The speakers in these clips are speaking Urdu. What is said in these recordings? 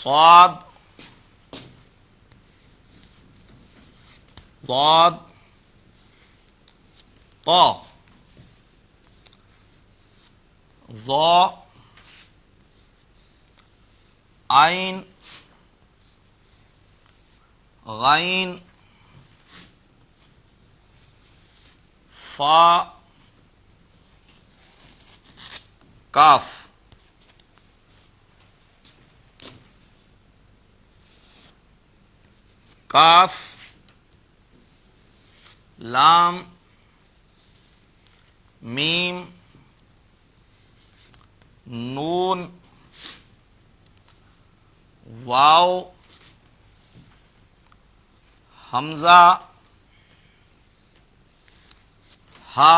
صاد ضاد طا ظا عین غین فا کاف کاف لام میم نون واو حمزہ ہا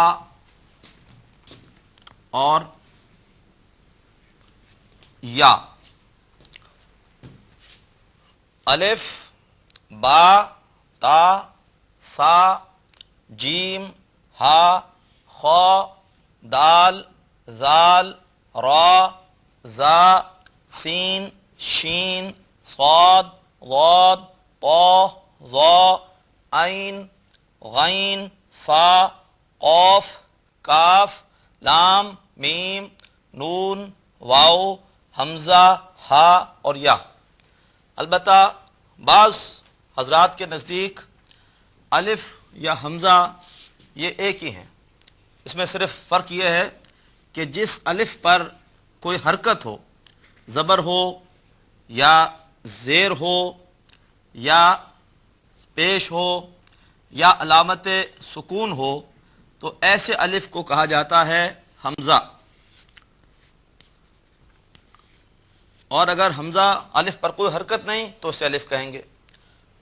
اور یا. الف با تا سا جیم ہا خا دال ذال را زا سین شین صاد ضاد طا ظا عین غین فا قاف کاف لام میم نون واو حمزہ ہا اور یا. البتہ بعض حضرات کے نزدیک الف یا حمزہ یہ ایک ہی ہیں. اس میں صرف فرق یہ ہے کہ جس الف پر کوئی حرکت ہو، زبر ہو یا زیر ہو یا پیش ہو یا علامت سکون ہو، تو ایسے الف کو کہا جاتا ہے حمزہ. اور اگر حمزہ الف پر کوئی حرکت نہیں تو اسے الف کہیں گے.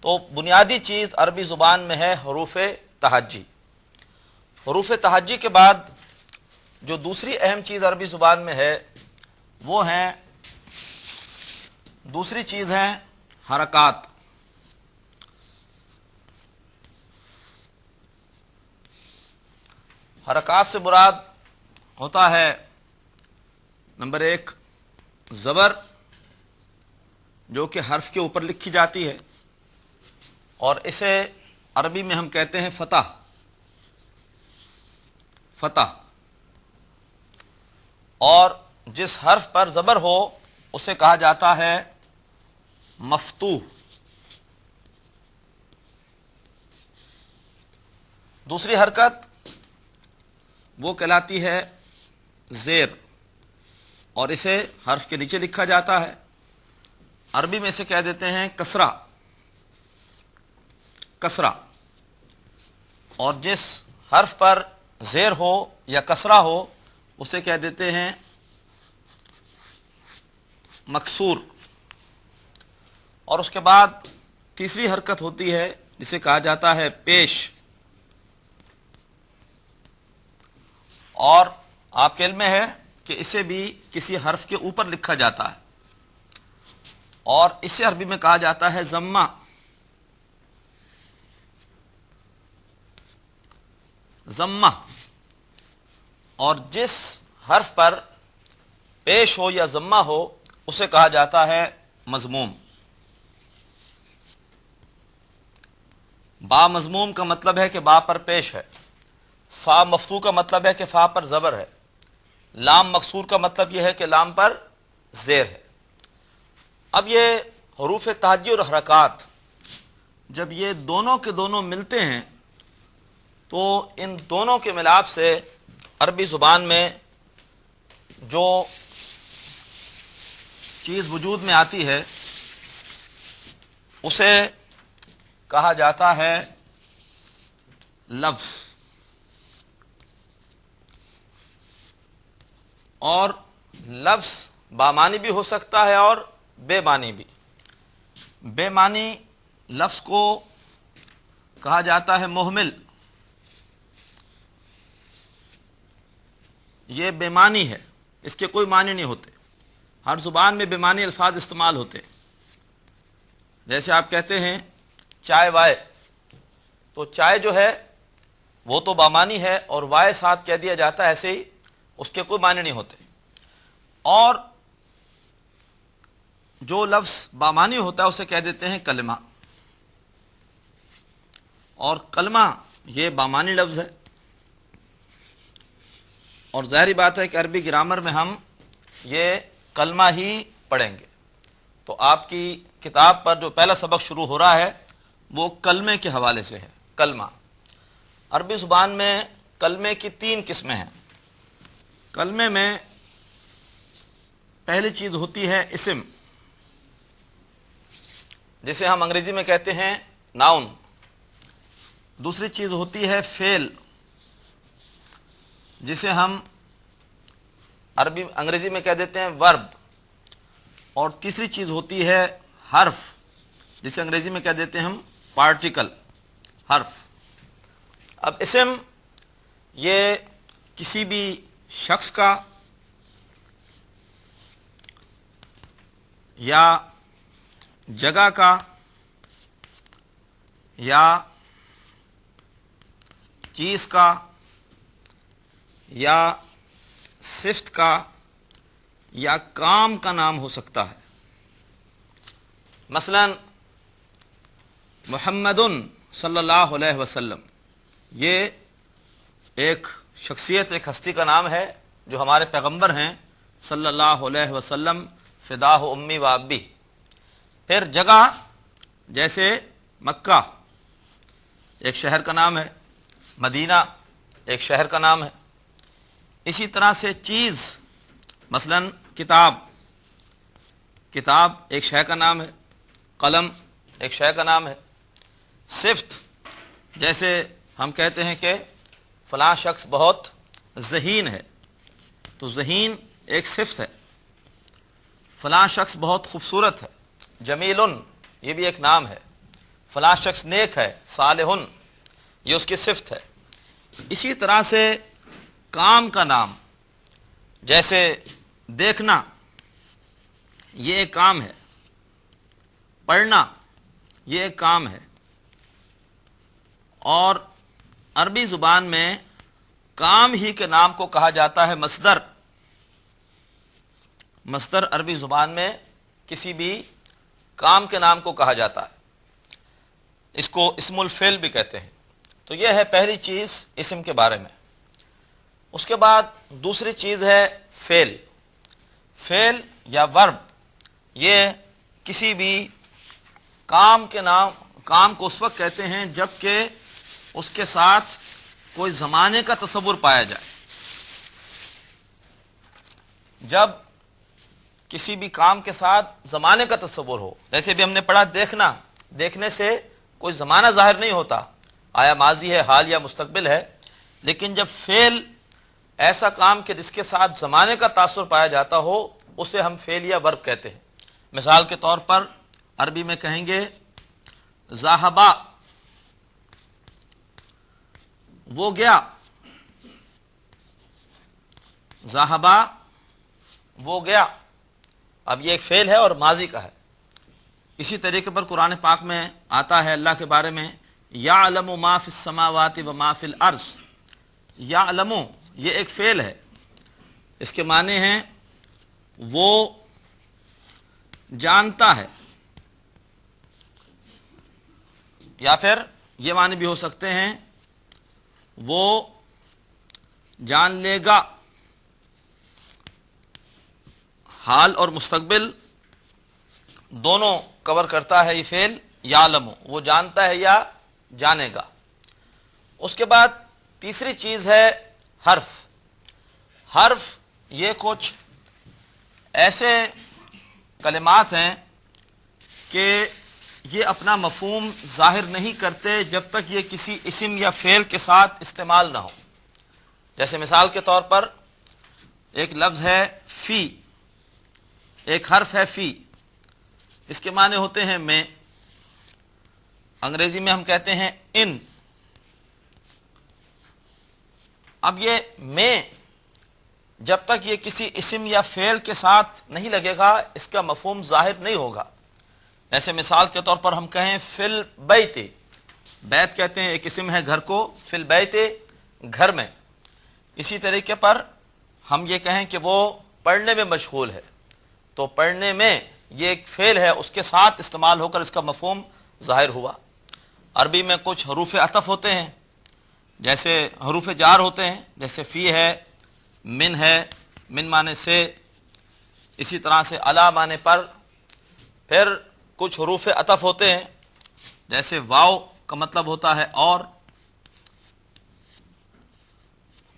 تو بنیادی چیز عربی زبان میں ہے حروف تہجی. حروف تہجی کے بعد جو دوسری اہم چیز عربی زبان میں ہے وہ ہیں دوسری چیز ہیں حرکات. حرکات سے مراد ہوتا ہے نمبر ایک زبر جو کہ حرف کے اوپر لکھی جاتی ہے، اور اسے عربی میں ہم کہتے ہیں فتح. فتح. اور جس حرف پر زبر ہو اسے کہا جاتا ہے مفتوح. دوسری حرکت وہ کہلاتی ہے زیر، اور اسے حرف کے نیچے لکھا جاتا ہے. عربی میں اسے کہہ دیتے ہیں کسرہ. کسرہ. اور جس حرف پر زیر ہو یا کسرہ ہو اسے کہہ دیتے ہیں مکسور. اور اس کے بعد تیسری حرکت ہوتی ہے جسے کہا جاتا ہے پیش. اور آپ کے علم میں ہے کہ اسے بھی کسی حرف کے اوپر لکھا جاتا ہے، اور اسے عربی میں کہا جاتا ہے ضمہ. ضمہ. اور جس حرف پر پیش ہو یا ضمہ ہو اسے کہا جاتا ہے مضموم. با مضموم کا مطلب ہے کہ با پر پیش ہے. فا مفتوح کا مطلب ہے کہ فا پر زبر ہے. لام مکسور کا مطلب یہ ہے کہ لام پر زیر ہے. اب یہ حروف تہجی اور حرکات جب یہ دونوں کے دونوں ملتے ہیں تو ان دونوں کے ملاپ سے عربی زبان میں جو چیز وجود میں آتی ہے اسے کہا جاتا ہے لفظ. اور لفظ بامانی بھی ہو سکتا ہے اور بے معنی بھی. بے معنی لفظ کو کہا جاتا ہے محمل. یہ بے معنی ہے، اس کے کوئی معنی نہیں ہوتے. ہر زبان میں بے معنی الفاظ استعمال ہوتے ہیں. جیسے آپ کہتے ہیں چائے وائے، تو چائے جو ہے وہ تو بامانی ہے اور وائے ساتھ کہہ دیا جاتا ہے، ایسے ہی اس کے کوئی معنی نہیں ہوتے. اور جو لفظ بامانی ہوتا ہے اسے کہہ دیتے ہیں کلمہ، اور کلمہ یہ بامانی لفظ ہے، اور ظاہری بات ہے کہ عربی گرامر میں ہم یہ کلمہ ہی پڑھیں گے۔ تو آپ کی کتاب پر جو پہلا سبق شروع ہو رہا ہے وہ کلمے کے حوالے سے ہے۔ کلمہ عربی زبان میں کلمے کی 3 قسمیں ہیں۔ کلمے میں پہلی چیز ہوتی ہے اسم، جسے ہم انگریزی میں کہتے ہیں ناؤن۔ دوسری چیز ہوتی ہے فعل، جسے ہم انگریزی میں کہہ دیتے ہیں ورب، اور تیسری چیز ہوتی ہے حرف، جسے انگریزی میں کہہ دیتے ہیں ہم پارٹیکل، حرف۔ اب اسم یہ کسی بھی شخص کا یا جگہ کا یا چیز کا یا صفت کا یا کام کا نام ہو سکتا ہے۔ مثلا محمد صلی اللہ علیہ وسلم، یہ ایک شخصیت، ایک ہستی کا نام ہے جو ہمارے پیغمبر ہیں صلی اللہ علیہ وسلم، فداہ امی و ابی۔ پھر جگہ جیسے مکہ ایک شہر کا نام ہے، مدینہ ایک شہر کا نام ہے۔ اسی طرح سے چیز، مثلا کتاب ایک شے کا نام ہے، قلم ایک شے کا نام ہے۔ صفت جیسے ہم کہتے ہیں کہ فلاں شخص بہت ذہین ہے، تو ذہین ایک صفت ہے۔ فلاں شخص بہت خوبصورت ہے، جمیل یہ بھی ایک نام ہے۔ فلاں شخص نیک ہے، صالح یہ اس کی صفت ہے۔ اسی طرح سے کام کا نام، جیسے دیکھنا یہ ایک کام ہے، پڑھنا یہ ایک کام ہے۔ اور عربی زبان میں کام ہی کے نام کو کہا جاتا ہے مصدر۔ مصدر عربی زبان میں کسی بھی کام کے نام کو کہا جاتا ہے، اس کو اسم الفعل بھی کہتے ہیں۔ تو یہ ہے پہلی چیز اسم کے بارے میں۔ اس کے بعد دوسری چیز ہے فعل۔ فعل یا ورب یہ کسی بھی کام کو اس وقت کہتے ہیں جب کہ اس کے ساتھ کوئی زمانے کا تصور پایا جائے۔ جب کسی بھی کام کے ساتھ زمانے کا تصور ہو، جیسے بھی ہم نے پڑھا دیکھنا، دیکھنے سے کوئی زمانہ ظاہر نہیں ہوتا، آیا ماضی ہے، حال یا مستقبل ہے۔ لیکن جب فعل ایسا کام کہ جس کے ساتھ زمانے کا تاثر پایا جاتا ہو، اسے ہم فعل یا ورب کہتے ہیں۔ مثال کے طور پر عربی میں کہیں گے ذاہبا، وہ گیا، ذاہبا وہ گیا۔ اب یہ ایک فعل ہے اور ماضی کا ہے۔ اسی طریقے پر قرآن پاک میں آتا ہے اللہ کے بارے میں یعلم ما فی السماوات و ما فی الارض۔ یعلم یہ ایک فعل ہے، اس کے معنی ہیں وہ جانتا ہے، یا پھر یہ معنی بھی ہو سکتے ہیں وہ جان لے گا۔ حال اور مستقبل دونوں کور کرتا ہے یہ فعل یعلم، وہ جانتا ہے یا جانے گا۔ اس کے بعد تیسری چیز ہے حرف۔ حرف یہ کچھ ایسے کلمات ہیں کہ یہ اپنا مفہوم ظاہر نہیں کرتے جب تک یہ کسی اسم یا فعل کے ساتھ استعمال نہ ہو۔ جیسے مثال کے طور پر ایک لفظ ہے فی، ایک حرف ہے فی، اس کے معنی ہوتے ہیں میں۔ انگریزی میں ہم کہتے ہیں ان۔ اب یہ میں جب تک یہ کسی اسم یا فعل کے ساتھ نہیں لگے گا اس کا مفہوم ظاہر نہیں ہوگا۔ ایسے مثال کے طور پر ہم کہیں فی البیت، بیت کہتے ہیں ایک اسم ہے گھر کو، فی البیت گھر میں۔ اسی طریقے پر ہم یہ کہیں کہ وہ پڑھنے میں مشغول ہے، تو پڑھنے میں یہ ایک فعل ہے، اس کے ساتھ استعمال ہو کر اس کا مفہوم ظاہر ہوا۔ عربی میں کچھ حروف عطف ہوتے ہیں، جیسے حروف جار ہوتے ہیں، جیسے فی ہے، من ہے، من معنی سے، اسی طرح سے علی معنی پر۔ پھر کچھ حروف عطف ہوتے ہیں، جیسے واو کا مطلب ہوتا ہے اور۔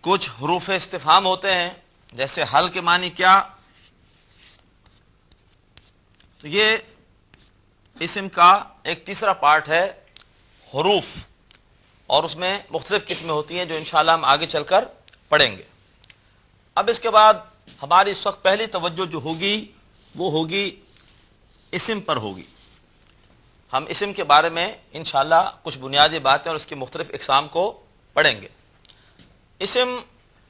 کچھ حروف استفہام ہوتے ہیں، جیسے حل کے معنی کیا۔ تو یہ اسم کا ایک تیسرا پارٹ ہے حروف، اور اس میں مختلف قسمیں ہوتی ہیں جو انشاءاللہ ہم آگے چل کر پڑھیں گے۔ اب اس کے بعد ہماری اس وقت پہلی توجہ جو ہوگی وہ ہوگی اسم پر ہوگی۔ ہم اسم کے بارے میں انشاءاللہ کچھ بنیادی باتیں اور اس کی مختلف اقسام کو پڑھیں گے۔ اسم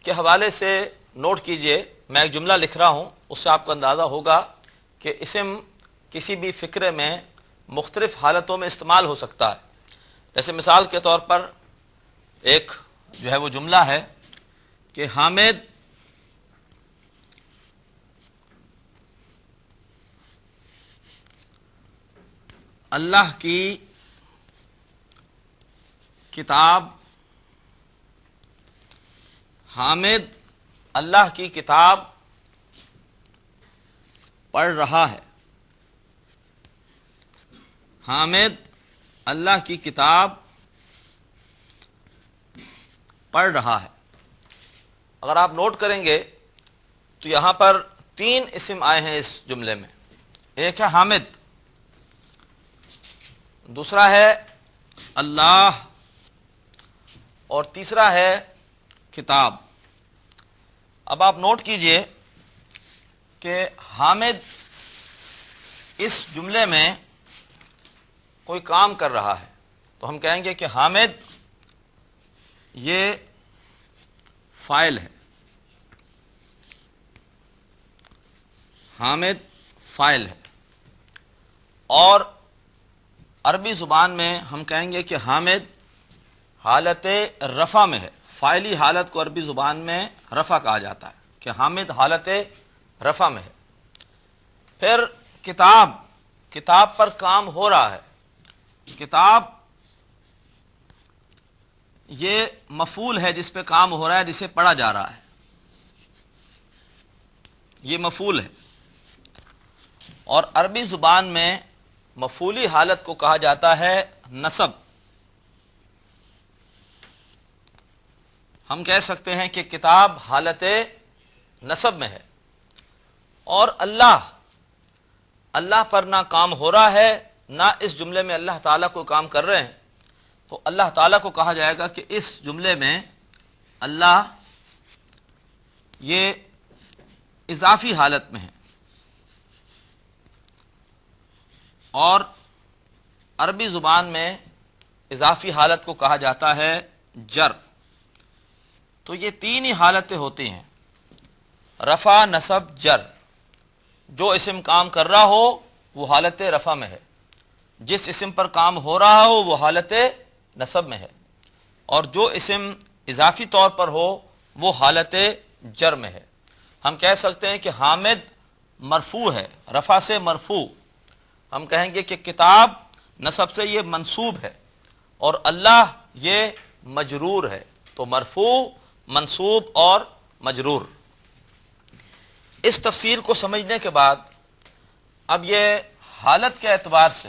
کے حوالے سے نوٹ کیجئے، میں ایک جملہ لکھ رہا ہوں، اس سے آپ کو اندازہ ہوگا کہ اسم کسی بھی فقرے میں مختلف حالتوں میں استعمال ہو سکتا ہے۔ جیسے مثال کے طور پر ایک جو ہے وہ جملہ ہے کہ حامد اللہ کی کتاب، حامد اللہ کی کتاب پڑھ رہا ہے۔ حامد اللہ کی کتاب پڑھ رہا ہے۔ اگر آپ نوٹ کریں گے تو یہاں پر 3 اسم آئے ہیں اس جملے میں۔ ایک ہے حامد، دوسرا ہے اللہ، اور تیسرا ہے کتاب۔ اب آپ نوٹ کیجئے کہ حامد اس جملے میں کوئی کام کر رہا ہے، تو ہم کہیں گے کہ حامد یہ فاعل ہے، حامد فاعل ہے۔ اور عربی زبان میں ہم کہیں گے کہ حامد حالت رفع میں ہے۔ فاعلی حالت کو عربی زبان میں رفع کہا جاتا ہے، کہ حامد حالت رفع میں ہے۔ پھر کتاب، کتاب پر کام ہو رہا ہے۔ کتاب یہ مفعول ہے جس پہ کام ہو رہا ہے، جسے پڑھا جا رہا ہے، یہ مفعول ہے۔ اور عربی زبان میں مفعولی حالت کو کہا جاتا ہے نصب۔ ہم کہہ سکتے ہیں کہ کتاب حالت نصب میں ہے۔ اور اللہ، اللہ پر نہ کام ہو رہا ہے، نہ اس جملے میں اللہ تعالیٰ کو کام کر رہے ہیں، تو اللہ تعالیٰ کو کہا جائے گا کہ اس جملے میں اللہ یہ اضافی حالت میں ہے۔ اور عربی زبان میں اضافی حالت کو کہا جاتا ہے جر۔ تو یہ 3 ہی حالتیں ہوتی ہیں، رفع، نصب، جر۔ جو اسم کام کر رہا ہو وہ حالت رفع میں ہے، جس اسم پر کام ہو رہا ہو وہ حالت نصب میں ہے، اور جو اسم اضافی طور پر ہو وہ حالت جر میں ہے۔ ہم کہہ سکتے ہیں کہ حامد مرفوع ہے، رفع سے مرفوع۔ ہم کہیں گے کہ کتاب نصب سے یہ منصوب ہے، اور اللہ یہ مجرور ہے۔ تو مرفوع، منصوب اور مجرور۔ اس تفصیل کو سمجھنے کے بعد اب یہ حالت کے اعتبار سے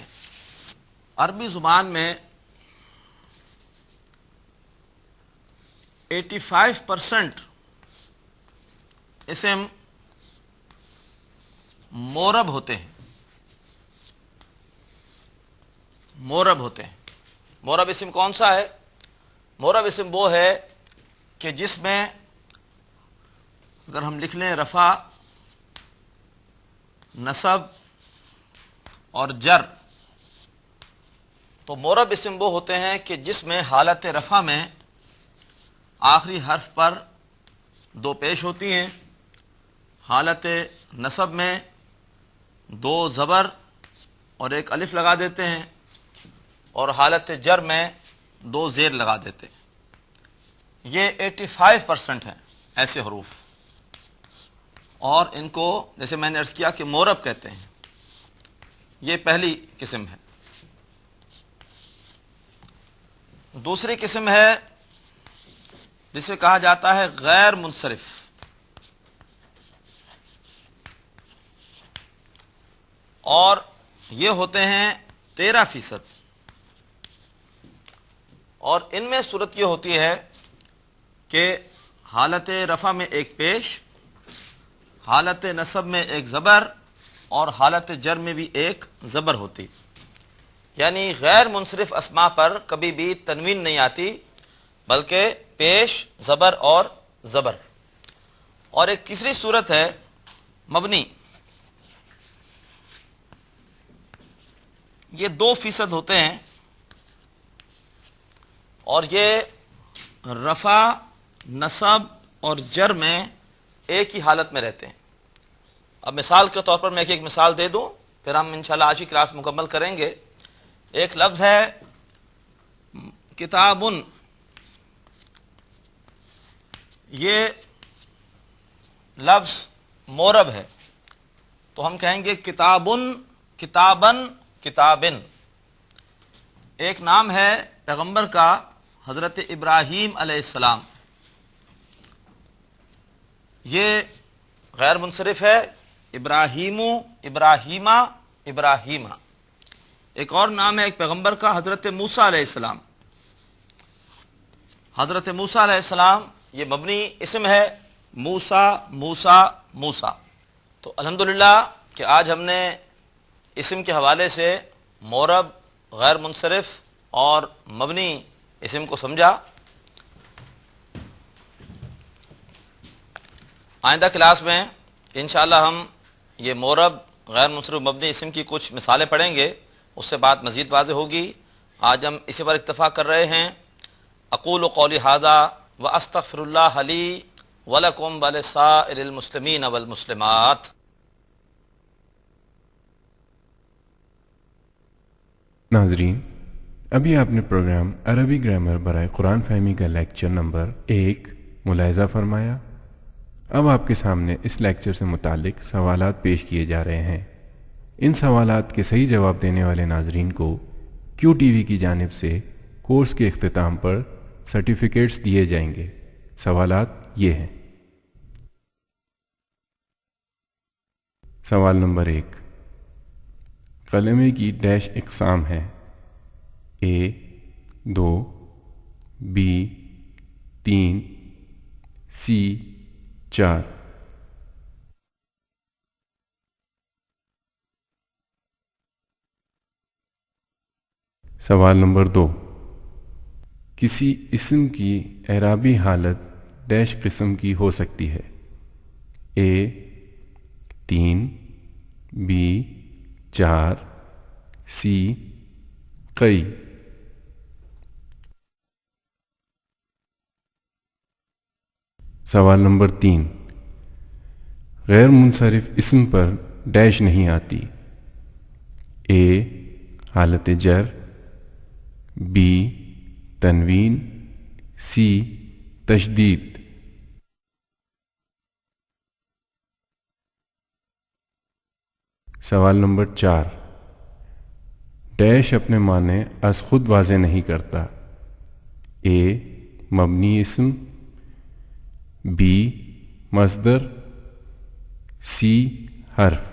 عربی زبان میں 85% اسم مورب ہوتے ہیں، مورب ہوتے ہیں۔ مورب اسم کون سا ہے؟ مورب اسم وہ ہے کہ جس میں اگر ہم لکھ لیں رفع، نصب اور جر، تو مورب اسم وہ ہوتے ہیں کہ جس میں حالت رفع میں آخری حرف پر 2 پیش ہوتی ہیں، حالت نصب میں 2 زبر اور 1 الف لگا دیتے ہیں، اور حالت جر میں 2 زیر لگا دیتے ہیں۔ یہ 85% ہیں ایسے حروف، اور ان کو جیسے میں نے عرض کیا کہ مورب کہتے ہیں۔ یہ پہلی قسم ہے. دوسری قسم ہے جسے کہا جاتا ہے غیر منصرف. اور یہ ہوتے ہیں 13%. اور ان میں صورت یہ ہوتی ہے کہ حالت رفع میں ایک پیش، حالت نصب میں ایک زبر، اور حالت جر میں بھی ایک زبر ہوتی. یعنی غیر منصرف اسماء پر کبھی بھی تنوین نہیں آتی، بلکہ پیش، زبر اور زبر. اور ایک تیسری صورت ہے مبنی. یہ 2% ہوتے ہیں اور یہ رفع، نصب اور جر میں ایک ہی حالت میں رہتے ہیں. اب مثال کے طور پر میں ایک مثال دے دوں، پھر ہم انشاءاللہ آج کی کلاس مکمل کریں گے. ایک لفظ ہے کتابن. یہ لفظ مورب ہے تو ہم کہیں گے کتابن، کتابن، کتابن. ایک نام ہے پیغمبر کا حضرت ابراہیم علیہ السلام، یہ غیر منصرف ہے. ابراہیم، ابراہیمہ، ابراہیمہ. ایک اور نام ہے ایک پیغمبر کا حضرت موسیٰ علیہ السلام. حضرت موسیٰ علیہ السلام یہ مبنی اسم ہے، موسیٰ، موسیٰ، موسیٰ. تو الحمدللہ کہ آج ہم نے اسم کے حوالے سے مورب، غیر منصرف اور مبنی اسم کو سمجھا. آئندہ کلاس میں انشاءاللہ ہم یہ مورب، غیر منصرف، مبنی اسم کی کچھ مثالیں پڑھیں گے، اس سے بات مزید واضح ہوگی. آج ہم اسی پر اکتفا کر رہے ہیں. اقول قولی ھذا واستغفر اللہ لی ولکم ولسائر المسلمین والمسلمات. ناظرین، ابھی آپ نے پروگرام عربی گرامر برائے قرآن فہمی کا لیکچر نمبر 1 ملاحظہ فرمایا. اب آپ کے سامنے اس لیکچر سے متعلق سوالات پیش کیے جا رہے ہیں. ان سوالات کے صحیح جواب دینے والے ناظرین کو کیو ٹی وی کی جانب سے کورس کے اختتام پر سرٹیفکیٹس دیے جائیں گے. سوالات یہ ہیں. سوال نمبر 1. کلمے کی ڈیش اقسام ہیں: A 2، B 3، C 4. سوال نمبر 2. کسی اسم کی اعرابی حالت ڈیش قسم کی ہو سکتی ہے: A 3، B 4، C کئی. سوال نمبر 3. غیر منصرف اسم پر ڈیش نہیں آتی: A حالت جر، B تنوین، C تشدید. سوال نمبر 4. ڈیش اپنے معنی از خود واضح نہیں کرتا: A مبنی اسم، B مصدر، C حرف.